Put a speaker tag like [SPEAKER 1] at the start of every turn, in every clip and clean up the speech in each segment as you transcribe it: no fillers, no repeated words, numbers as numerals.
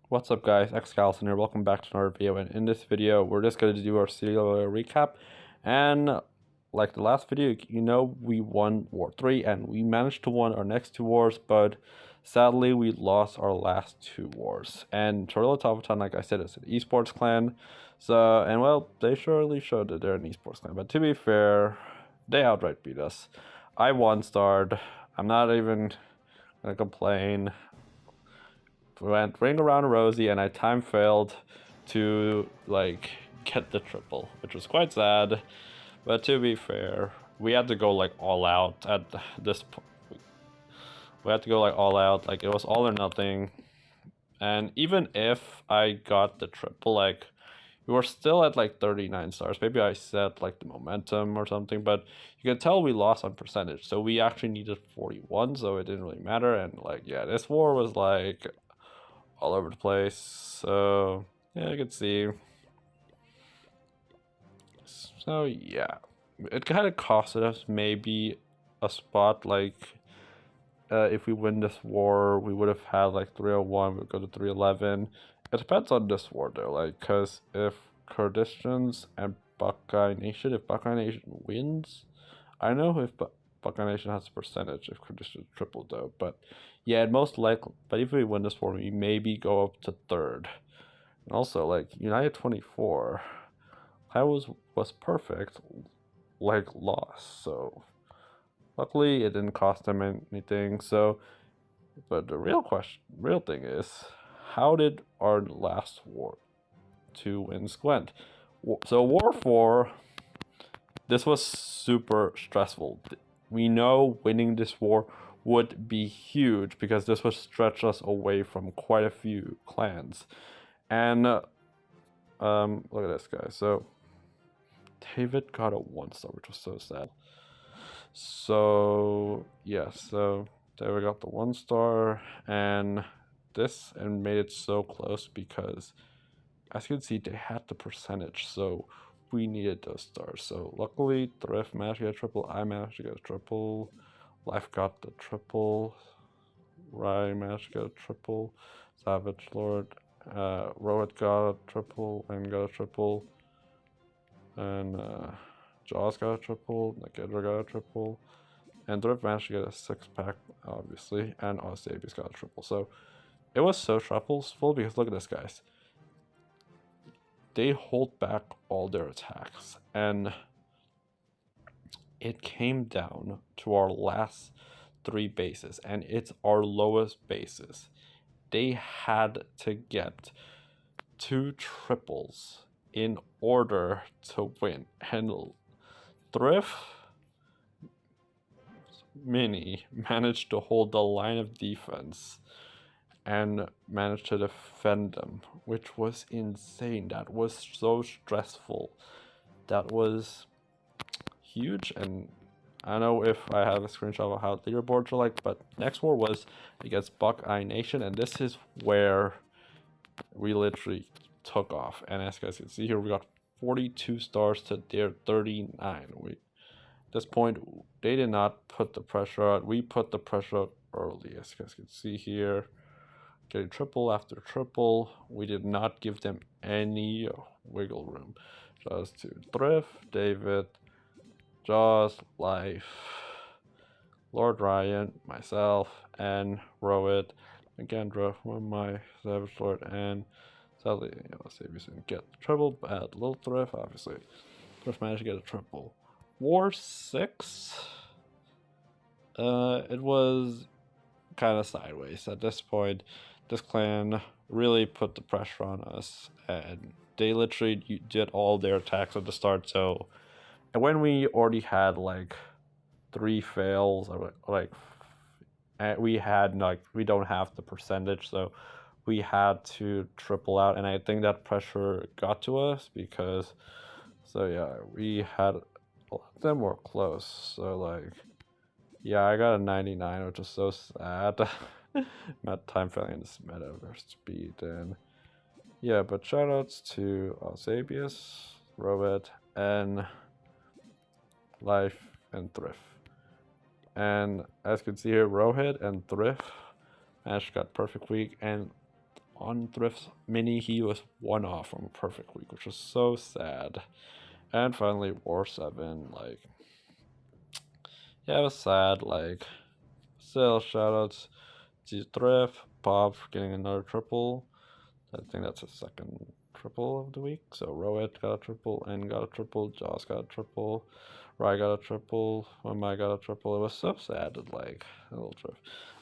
[SPEAKER 1] What's up guys, Xcalson here, welcome back to another video, and in this video we're just going to do our serial recap. And like the last video, we won War 3 and we managed to win our next two wars, but sadly we lost our last two wars. And Chorilla Tavaton, like I said, is an esports clan, so, and well, they surely showed that they're an esports clan, but to be fair, they outright beat us. I one-starred, I'm not even gonna complain. Went ring around Rosie and I time failed to like get the triple, which was quite sad. But to be fair, we had to go like all out at this point. We had to go like all out, like it was all or nothing. And even if I got the triple, like we were still at like 39 stars. Maybe I set like the momentum or something, but you can tell we lost on percentage. So we actually needed 41, so it didn't really matter. And like, yeah, this war was like all over the place. So yeah, you can see. So yeah, it kind of costed us maybe a spot. Like if we win this war, we would have had like 301. We'd go to 311. It depends on this war though, like because if Kurdistans and Buckeye Nation, if Buckeye Nation wins, I know if Buckeye Nation has a percentage if Kurdistan triple though, but yeah, most likely. But if we win this war, we maybe go up to third. And also, like United 24, that was perfect, like loss. So luckily, it didn't cost them anything. So, but the real thing is, how did our last war two wins went? So War 4, this was super stressful. We know winning this war would be huge because this would stretch us away from quite a few clans. And look at this guy. So David got a 1-star, which was so sad. So yeah, so David got the 1-star, and this and made it so close because as you can see, they had the percentage, so we needed those stars. So luckily, Thrift managed to get a triple. I managed to get a triple. Life got the triple. Rye managed to get a triple. Savage Lord. Rohit got a triple and got a triple. And Jaws got a triple. Nakedra got a triple. And Thrift managed to get a 6-pack, obviously. And Osabius got a triple. So it was so full because look at this, guys. They hold back all their attacks, and it came down to our last 3 bases, and it's our lowest bases. They had to get 2 triples in order to win, and Thrift Mini managed to hold the line of defense and managed to defend them, which was insane. That was so stressful. That was huge, and I don't know if I have a screenshot of how leaderboards are like, but next war was against Buckeye Nation, and this is where we literally took off. And as you guys can see here, we got 42 stars to their 39. At this point, they did not put the pressure out. We put the pressure out early, as you guys can see here. Getting triple after triple. We did not give them any wiggle room. Just to Thrift, David, Jaws, Life, Lord Ryan, myself, and Rohit, Nagendra, my Savage Lord, and sadly, Savius didn't get the triple, but Little Thrift, obviously. Thrift managed to get a triple. War 6, it was kind of sideways. At this point, this clan really put the pressure on us, and they literally did all their attacks at the start. So, and when we already had like 3 fails, or like we don't have the percentage, so we had to triple out, and I think that pressure got to us because, so yeah, we had a lot of them were close. So like, yeah, I got a 99, which is so sad. Not time failing in this metaverse speed, and yeah, but shoutouts to Alsabius, Robert, and Life and Thrift. And as you can see here, Rohit and Thrift Ash got perfect week, and on Thrift's mini, he was one off from a perfect week, which was so sad. And finally, War 7, like, yeah, it was sad. Like, still, shoutouts to Thrift, Bob for getting another triple. I think that's his second triple of the week. So Roet got a triple, N got a triple, Joss got a triple, Rye got a triple, Wemai got a triple. It was so sad that like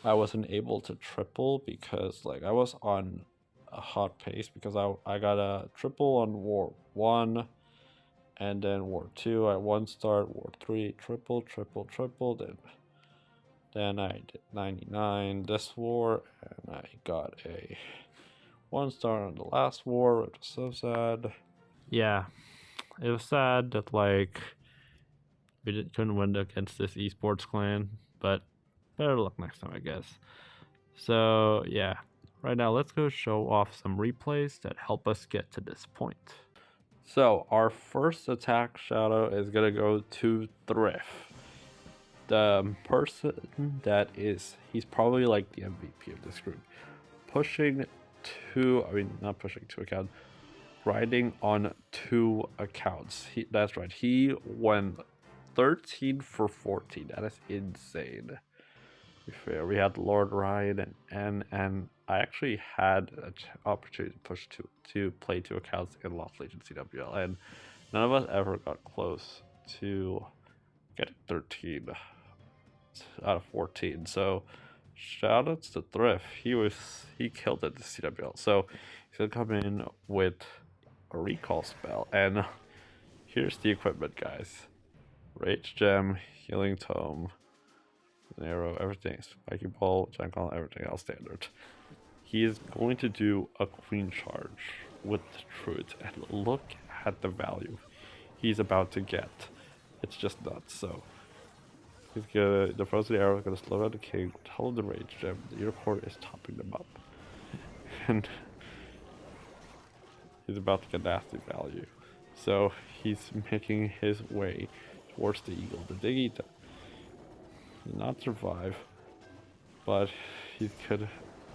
[SPEAKER 1] I wasn't able to triple because like I was on a hot pace because I got a triple on War 1 and then War 2 at 1 star, War 3 triple, then I did 99 this war and I got a 1 star on the last war, which was so sad. Yeah, it was sad that like we couldn't win against this esports clan, but better luck next time, I guess. So yeah, right now let's go show off some replays that help us get to this point. So our first attack shadow is gonna go to Thrift. The person that he's probably like the MVP of this group. Not pushing 2 accounts, riding on 2 accounts. That's right, he went 13 for 14. That is insane. To be fair, we had Lord Ryan and I actually had an opportunity to push to play 2 accounts in Lost Legion CWL, and none of us ever got close to getting 13 out of 14. So shoutouts to Thrift. He killed it this CWL. So he's gonna come in with a recall spell, and here's the equipment, guys. Rage Gem, Healing Tome, an arrow, everything. Spiky Ball, Giant Golem, everything else standard. He is going to do a Queen Charge with the Truth, and look at the value he's about to get. It's just nuts. So the frozen arrow is gonna slow down the king, tell him the Rage Gem. The unicorn is topping them up, and he's about to get nasty value. So he's making his way towards the eagle. The Diggy did not survive, but he could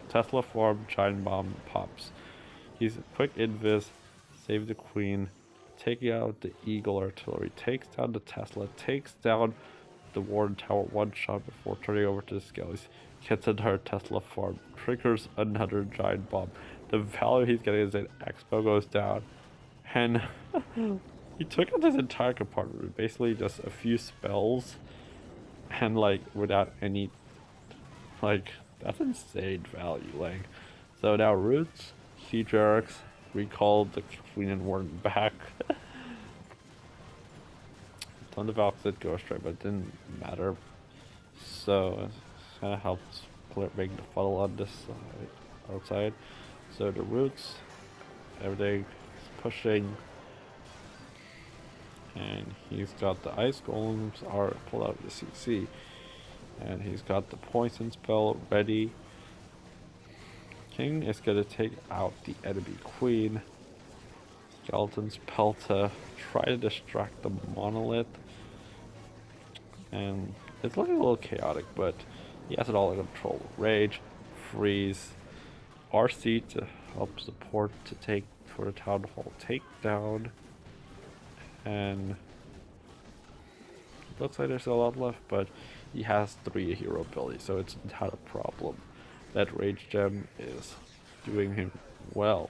[SPEAKER 1] Tesla farm, Giant Bomb pops. He's a quick invis, save the queen, taking out the eagle artillery, takes down the Tesla, takes down the Warden Tower 1 shot before turning over to the Skellies. Gets another Tesla farm, triggers another Giant Bomb. The value he's getting is that Expo goes down, and he took out this entire compartment, basically just a few spells, and like without any, like, that's insane value. Like, so now Roots, Siege Erics, recalled the Queen and Warden back. Ton of opposite Ghost Ray, but it didn't matter. So it kind of helps make the funnel on this side, outside. So the Roots, everything is pushing, and he's got the Ice Golems are pulled out of the CC, and he's got the Poison spell ready. King is gonna take out the enemy queen. Skeleton spell to try to distract the monolith, and it's looking a little chaotic, but he has it all under control. Rage, freeze, RC to help support to take for the town hall takedown, and looks like there's a lot left, but he has 3 hero abilities, so it's not a problem. That Rage Gem is doing him well.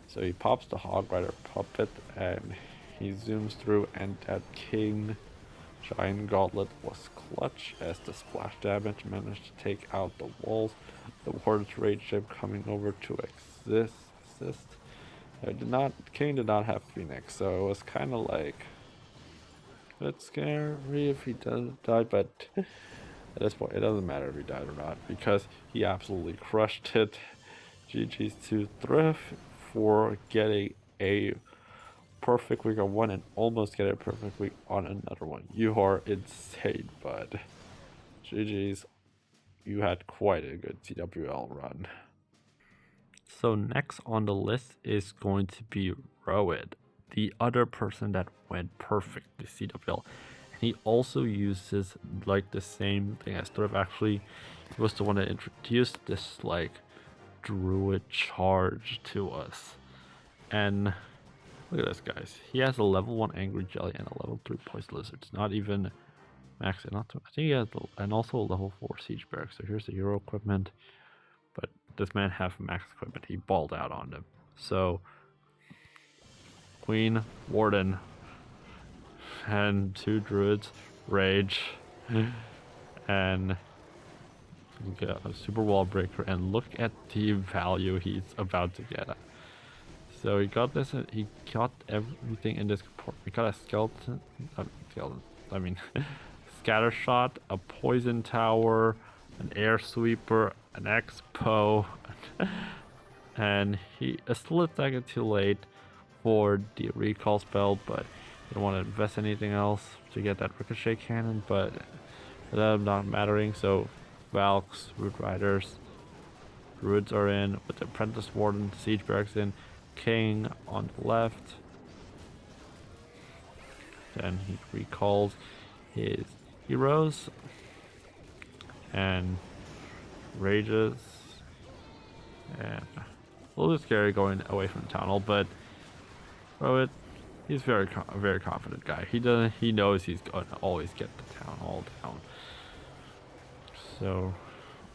[SPEAKER 1] So he pops the Hog Rider puppet and he zooms through, and that King Giant Gauntlet was clutch as the splash damage managed to take out the walls. The Warden's Rage Gem coming over to assist. King did not have Phoenix, so it was kind of like, it's scary if he does die, but at this point it doesn't matter if he died or not because he absolutely crushed it. GG's to Thrift for getting a perfect week on one and almost getting a perfect week on another one. You are insane, bud. GG's, you had quite a good TWL run. So next on the list is going to be Roed, the other person that went perfect this CWL. And he also uses like the same thing as Thrift. Actually, he was the one that introduced this like druid charge to us. And look at this, guys. He has a level 1 Angry Jelly and a level 3 Poison Lizard. It's not even max. I think he has, and also a level 4 Siege Barrack. So here's the hero equipment. But this man have max equipment. He balled out on them. So Queen, Warden, and 2 druids, Rage, and we got a super wall breaker. And look at the value he's about to get. So he got this. He got everything in this compartment. He got a skeleton. I mean, scatter shot, a poison tower, an air sweeper, an expo, and he is still a second too late for the recall spell, but you don't want to invest anything else to get that ricochet cannon, but that not mattering. So Valks, Root Riders, Druids are in with the Apprentice Warden, Siege Barracks in, King on the left. Then he recalls his heroes and rages, and a little bit scary going away from the town hall, but he's very confident guy. He knows he's gonna always get the town hall down. So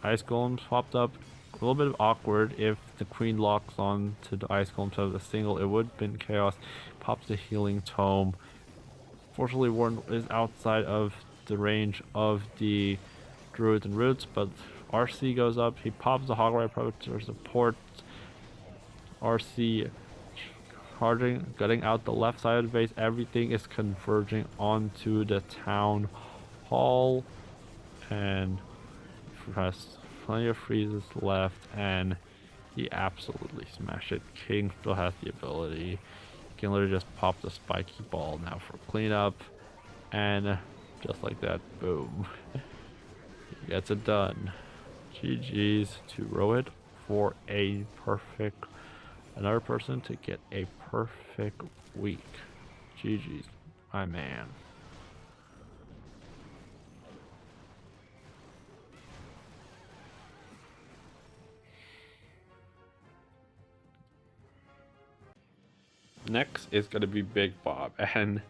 [SPEAKER 1] ice golems popped up. A little bit awkward if the queen locks on to the ice golems as a single. It would have been chaos. Pops the healing tome. Fortunately, Warden is outside of the range of the druids and roots, but RC goes up. He pops the Hogwarts Predator support. RC charging, gutting out the left side of the base. Everything is converging onto the town hall, and has plenty of freezes left, and he absolutely smashed it. King still has the ability. He can literally just pop the spiky ball now for cleanup, and just like that, boom, he gets it done. GG's to Rohit for a perfect, another person to get a perfect week. GG's, my man. Next is going to be Big Bob, and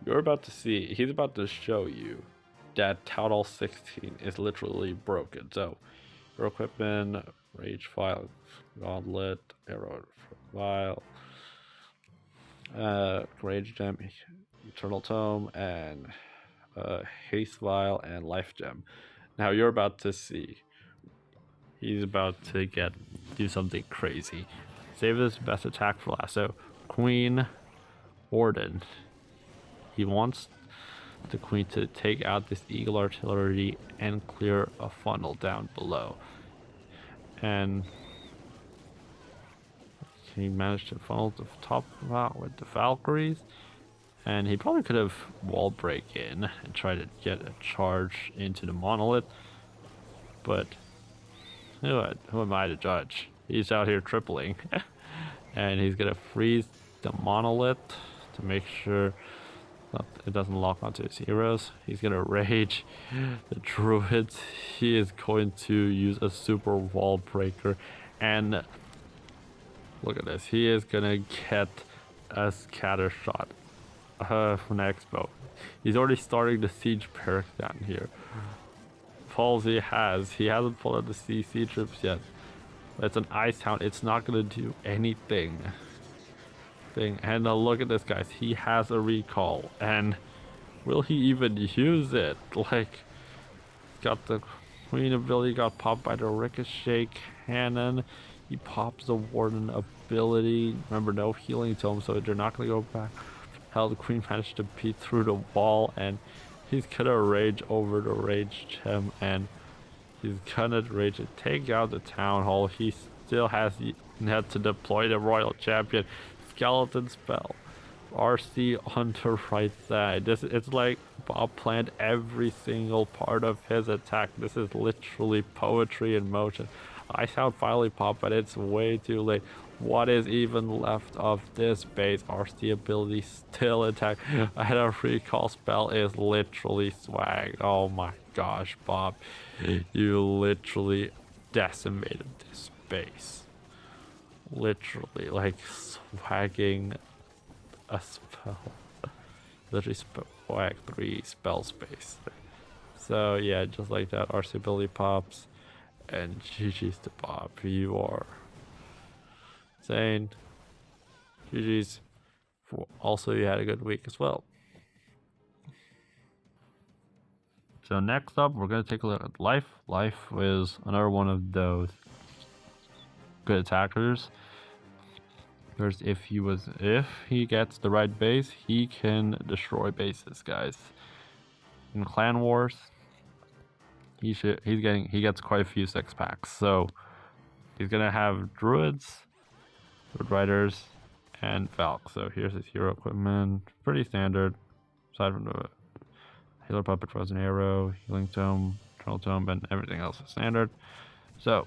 [SPEAKER 1] you're about to see, he's about to show you that Town Hall 16 is literally broken. So, your equipment, Rage Vial, Gauntlet, Arrow Vial, Rage Gem, Eternal Tome, and Haste Vial, and Life Gem. Now, you're about to see, he's about to do something crazy. Save his best attack for last. So, Queen Warden. He wants the queen to take out this eagle artillery and clear a funnel down below. And he managed to funnel the top out with the Valkyries. And he probably could have wall break in and try to get a charge into the monolith. But who am I to judge? He's out here tripling. And he's gonna freeze the monolith to make sure that it doesn't lock onto his heroes. He's gonna rage the druids. He is going to use a super wall breaker, and look at this. He is gonna get a scatter shot from the expo. He's already starting the siege barracks down here. Palsy he hasn't pulled out the CC troops yet. It's an ice town. It's not gonna do anything. And look at this, guys. He has a recall, and will he even use it? Like, got the queen ability, got popped by the ricochet cannon. He pops the warden ability. Remember, no healing tome, so they're not gonna go back. Hell, the queen managed to peek through the wall, and he's gonna rage over the rage gem, and he's gonna rage and take out the town hall. He still has yet to deploy the royal champion skeleton spell. RC on the right side. It's like Bob planned every single part of his attack. This is literally poetry in motion. I sound finally pop, but it's way too late. What is even left of this base? RC ability still attack, and a recall spell is literally swag. Oh my gosh, Bob, you literally decimated this base. Literally, like swagging a spell. Literally swag 3 spell space. So yeah, just like that, RC ability pops, and GG's to Bob. You are insane. GG's. Also, you had a good week as well. So next up, we're gonna take a look at Life. Life is another one of those good attackers. There's if he gets the right base, he can destroy bases, guys. In Clan Wars, he gets quite a few 6-packs. So he's gonna have druids, wood riders, and Valk. So here's his hero equipment, pretty standard. Aside from the healer puppet, frozen arrow, healing tome, eternal tome, and everything else is standard. So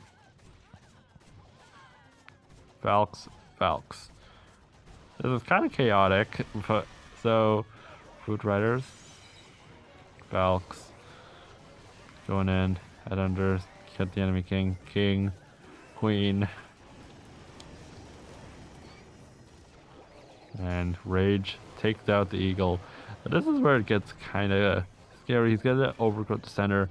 [SPEAKER 1] Valks. This is kind of chaotic, but so Food Riders, Valks, going in, head under, get the enemy king, queen, and Rage takes out the eagle. But this is where it gets kind of scary. He's gonna overgrowth the center.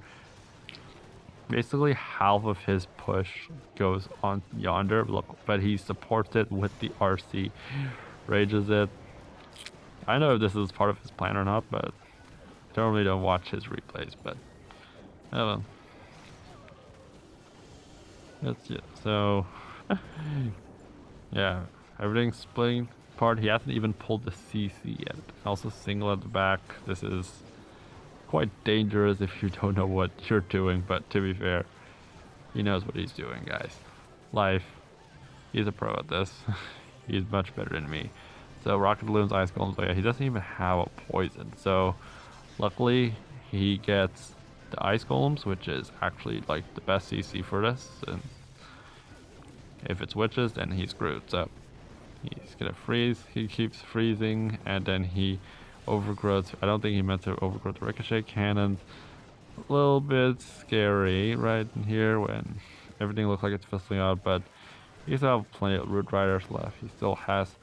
[SPEAKER 1] Basically, half of his push goes on yonder, but he supports it with the RC. Rages it. I know if this is part of his plan or not, but I normally don't watch his replays, but that's it. So yeah, everything's splitting apart. He hasn't even pulled the CC yet. Also single at the back. This is quite dangerous if you don't know what you're doing, but to be fair, he knows what he's doing, guys. Life, he's a pro at this. He's much better than me. So Rocket Balloons, Ice Golems, but yeah, he doesn't even have a poison. So luckily he gets the Ice Golems, which is actually like the best CC for this. And if it's witches, then he's screwed. So he's gonna freeze. He keeps freezing, and then he overgrowth. I don't think he meant to overgrowth the ricochet cannons. A little bit scary right in here when everything looks like it's fizzling out, but he still have plenty of root riders left. He still has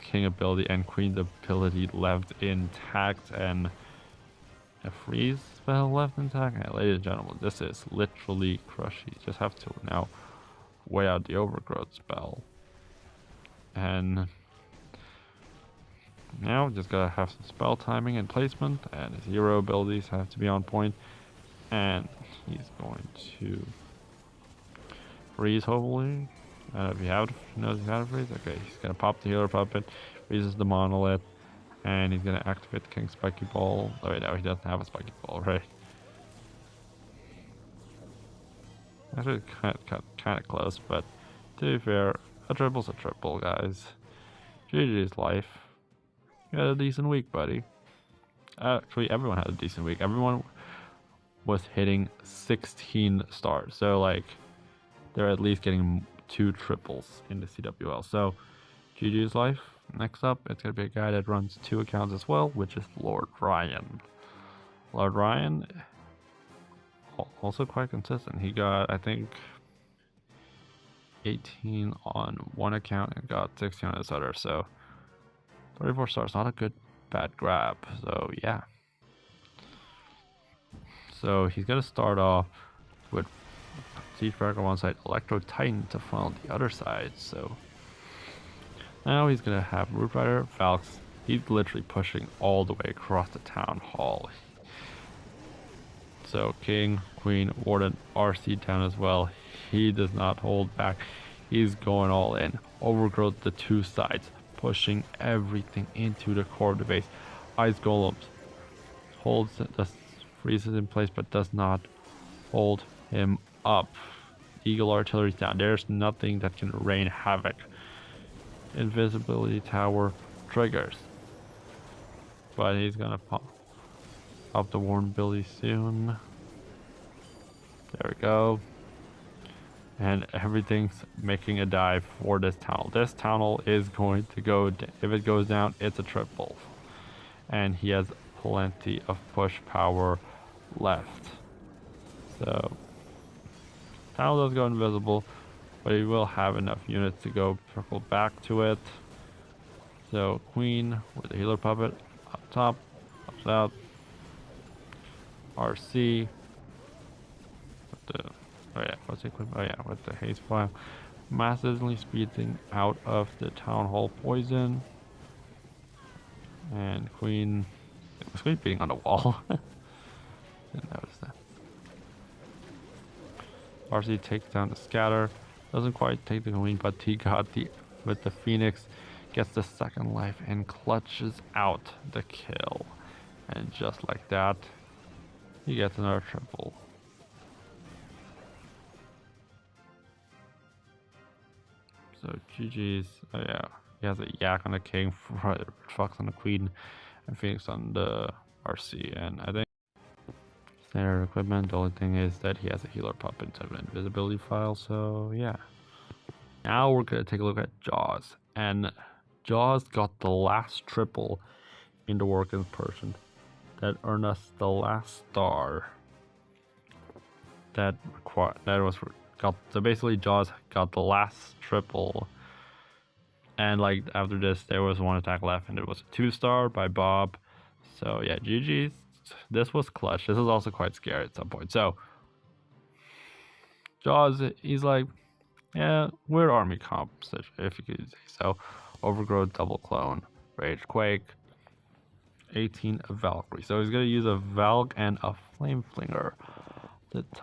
[SPEAKER 1] king ability and queen's ability left intact, and a freeze spell left intact. And ladies and gentlemen, this is literally crush. You just have to now weigh out the overgrowth spell, and now just gotta have some spell timing and placement, and his hero abilities have to be on point. And he's going to freeze, hopefully. I don't know if he knows how to freeze. Okay, he's gonna pop the healer puppet, freezes the monolith, and he's gonna activate the King Spiky Ball. Oh wait, no, he doesn't have a Spiky Ball, right? Actually, kind of close, but to be fair, a triple's a triple, guys. GG's Life. You had a decent week, buddy. Actually, everyone had a decent week. Everyone was hitting 16 stars, so like they're at least getting 2 triples in the CWL. So GG's Life. Next up, it's gonna be a guy that runs 2 accounts as well, which is Lord Ryan. Lord Ryan, also quite consistent. He got, I think, 18 on one account and got 16 on this other. So 34 stars, not a bad grab. So yeah. So he's gonna start off with Siege Barrack on one side, Electro Titan to funnel the other side. So now he's gonna have Root Rider, Valks. He's literally pushing all the way across the town hall. So King, Queen, Warden, RC down as well. He does not hold back. He's going all in. Overgrowth the 2 sides, pushing everything into the core of the base. Ice Golems holds the freezes in place, but does not hold him up. Eagle Artillery's down. There's nothing that can rain havoc. Invisibility Tower triggers, but he's gonna pop the Warden ability soon. There we go. And everything's making a dive for this tunnel. This tunnel is going to go, if it goes down, it's a triple. And he has plenty of push power left. So, tunnel does go invisible. but he will have enough units to go circle back to it. So Queen with the healer puppet up top, pops out. RC with the with the haste file, massively speeding out of the town hall poison. And Queen was Queen beating on the wall. Didn't notice that. RC takes down the scatter. Doesn't quite take the Queen, but he got the with the Phoenix, gets the second life and clutches out the kill. And just like that, he gets another triple. So GG's. Oh yeah, he has a Yak on the King, Fox on the Queen, and Phoenix on the RC. And I think standard equipment. The only thing is that he has a healer pup instead of an invisibility file. So yeah. Now we're gonna take a look at Jaws, and Jaws got the last triple in the work in person that earned us the last star. So basically Jaws got the last triple, and like after this there was one attack left and it was a 2-star by Bob. So yeah, GG's. This was clutch. This was also quite scary at some point. So Jaws, he's like, yeah, weird army composition, if you could say so. Overgrowth, double clone, Rage Quake, 18 Valkyrie. So he's gonna use a Valk and a Flame Flinger.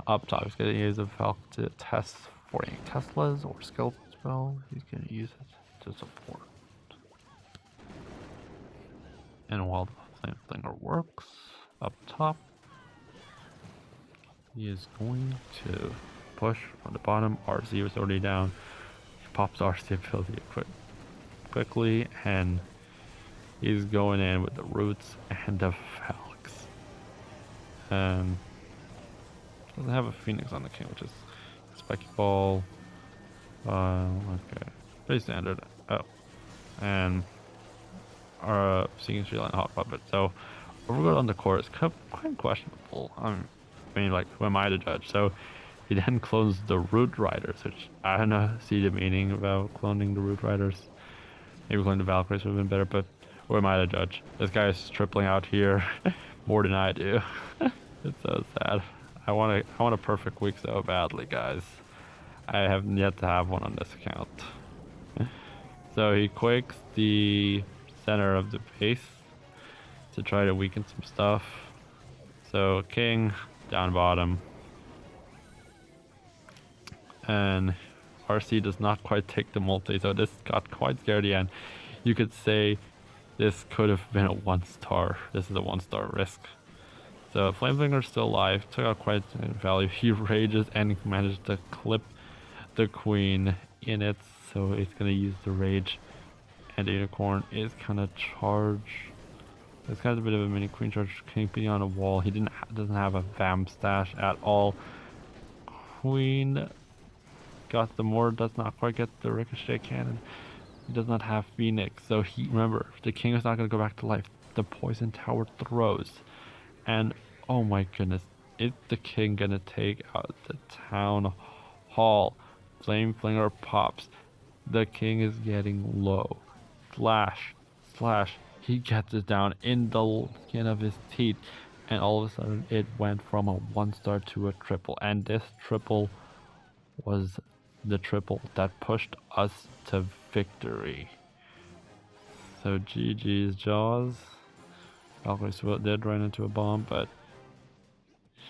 [SPEAKER 1] Up top, he's gonna use a Valk to test 48 Teslas or skeleton spell. He's gonna use it to support. And while the Flame Flinger works up top, he is going to push on the bottom. RC was already down. He pops RC ability quickly, and he's going in with the roots and the Valks. Doesn't have a Phoenix on the King, which is Spiky Ball. Okay, pretty standard. Oh, and our Seeking Street Line Hawk Puppet. So Overgrowth on the core is quite questionable. I mean, like, who am I to judge? So he then clones the Root Riders, which I don't know, see the meaning about cloning the Root Riders. Maybe cloning the Valkyries would have been better, but who am I to judge? This guy is tripling out here more than I do. It's so sad. I want a perfect week so badly, guys. I have yet to have one on this account. So he quakes the center of the base to try to weaken some stuff. So King down bottom, and RC does not quite take the multi, so this got quite scary, and you could say this could have been a 1-star. This is a 1-star risk. So Flameflinger's still alive, took out quite a value. He rages and managed to clip the Queen in it, so it's gonna use the rage, and the Unicorn is gonna charge. It's kind of a bit of a mini Queen charge, keeping on a wall. He doesn't have a Vamp stash at all. Queen got the Mortar, does not quite get the Ricochet Cannon. He does not have Phoenix, so remember, the King is not gonna go back to life. The Poison Tower throws. And oh my goodness, is the King gonna take out the town hall? Flame Flinger pops. The King is getting low. Slash. He gets it down in the skin of his teeth. And all of a sudden it went from a 1-star to a triple. And this triple was the triple that pushed us to victory. So GG's Jaws. Valkyrie did run into a bomb, but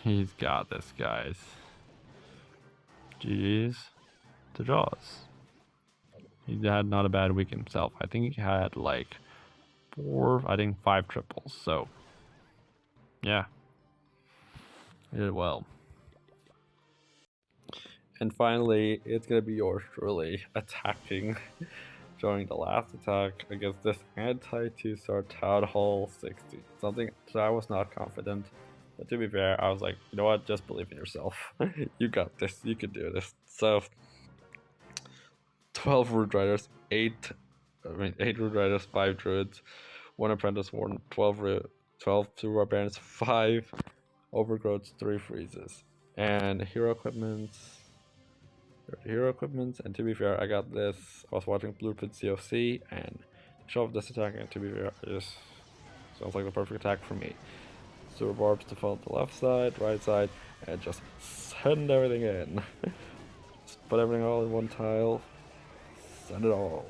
[SPEAKER 1] he's got this, guys. GG's to Jaws. He had not a bad week himself. I think he had like 5 triples. So yeah, he did well. And finally, it's gonna be yours truly attacking during the last attack against this anti 2-star Town Hall 60. Something that I was not confident. But to be fair, I was like, you know what, just believe in yourself. You got this, you can do this. So 12 Root Riders, 8 Root Riders, 5 Druids, 1 Apprentice Warden, 12 Super Barbarians, 5 Overgrowths, 3 Freezes. And hero equipments, hero equipment, and to be fair, I got this. I was watching Blueprint COC and show off this attack, and to be fair, it just sounds like the perfect attack for me. Super barbs to follow the left side, right side, and just send everything in. Just put everything all in one tile, send it all.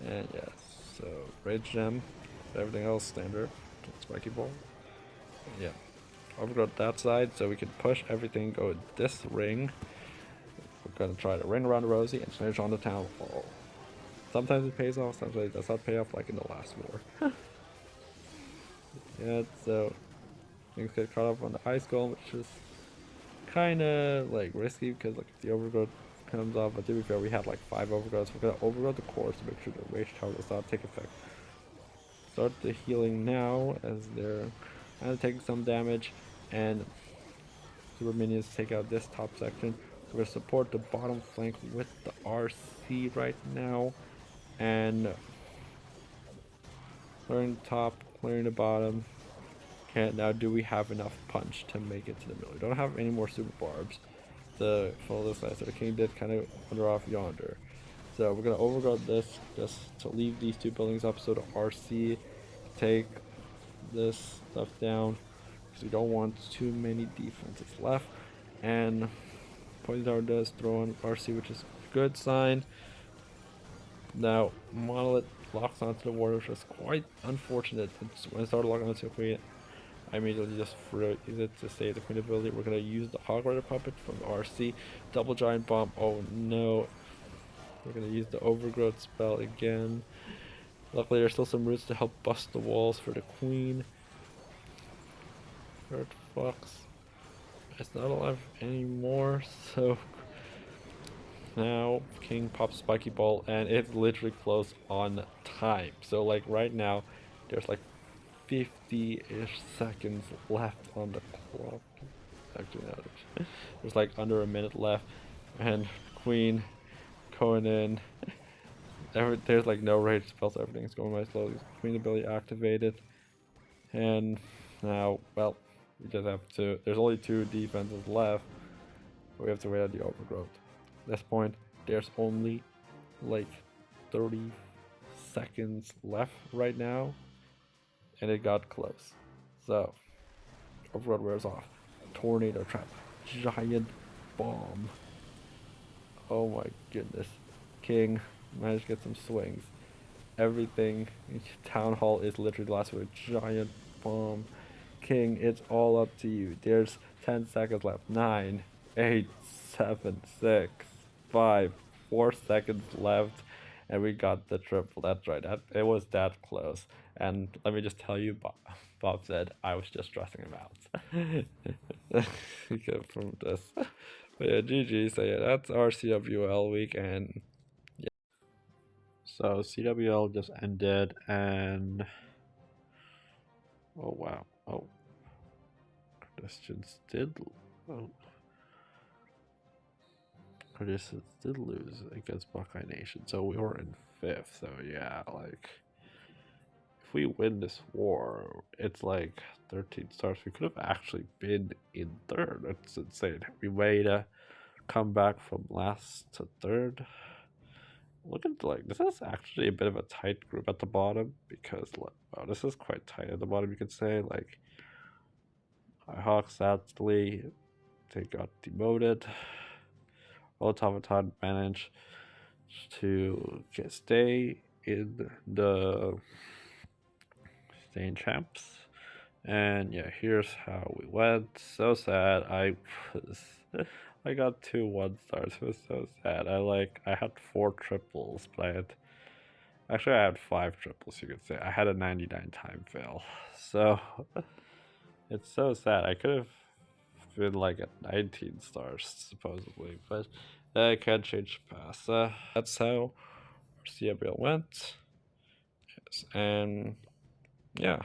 [SPEAKER 1] And yes, so Rage Gem, everything else standard. Spiky Ball. Yeah. Overgrowth that side, so we can push everything, go this ring. We're gonna try to ring around Rosie and finish on the town hall. Sometimes it pays off, sometimes it does not pay off, like in the last war. Yeah, so things get caught up on the ice golem, which is kind of like risky because like if the overgrowth comes off, but to be fair, we had like 5 overgrowths. We're gonna overgrowth the cores to make sure the rage tower does not take effect. Start the healing now as they're kind of taking some damage, and super minions take out this top section. We're gonna support the bottom flank with the RC right now, and clearing top, clearing the bottom. Okay, now do we have enough punch to make it to the middle? We don't have any more super barbs to follow this side, so the king did kind of wander off yonder. So we're gonna overgrowth this just to leave these 2 buildings up so the RC take this stuff down because we don't want too many defenses left. And Poison Tower does throw on RC, which is a good sign. Now Monolith locks onto the ward, which is quite unfortunate. When it started locking onto the queen, I immediately just use it to save the queen ability. We're gonna use the Hog Rider puppet from the RC. Double giant bomb. Oh no. We're gonna use the overgrowth spell again. Luckily there's still some roots to help bust the walls for the queen. Hurt Fox. It's not alive anymore, so now King pops Spiky Ball and it's literally close on time. So like right now there's like 50-ish seconds left on the clock. Actually no, there's like under a minute left, and Queen going in. There's like no rage spells, everything's going by slowly. Queen ability activated, and now, well, we just have to. There's only 2 defenses left. We have to wait at the overgrowth. At this point, there's only like 30 seconds left right now, and it got close. So, overgrowth wears off. Tornado trap, giant bomb. Oh my goodness, King managed to get some swings. Everything town hall is literally the last word. Giant bomb. King, it's all up to you. There's 10 seconds left. 9, 8, 7, 6, 5, 4 seconds left, and we got the triple. That's right. It was that close. And let me just tell you, Bob said I was just stressing him out. From this. But yeah, GG. So yeah, that's our CWL week, and so CWL just ended, and oh wow, oh, Christians did, oh, Christians did lose against Buckeye Nation, so we were in 5th. So yeah, like if we win this war, it's like 13 stars. We could have actually been in 3rd. That's insane. We made a comeback from last to 3rd. Look at like this is actually a bit of a tight group at the bottom, because wow, this is quite tight at the bottom. You could say like Hawk sadly they got demoted. Automaton managed to stay in champs, and yeah, here's how we went. So sad. I got 2 1-stars. It was so sad. I had 4 triples, but actually I had 5 triples, you could say. I had a 99 time fail. So it's so sad. I could have been like at 19 stars supposedly, but I can't change the past. That's how CWL went. Yes, and yeah.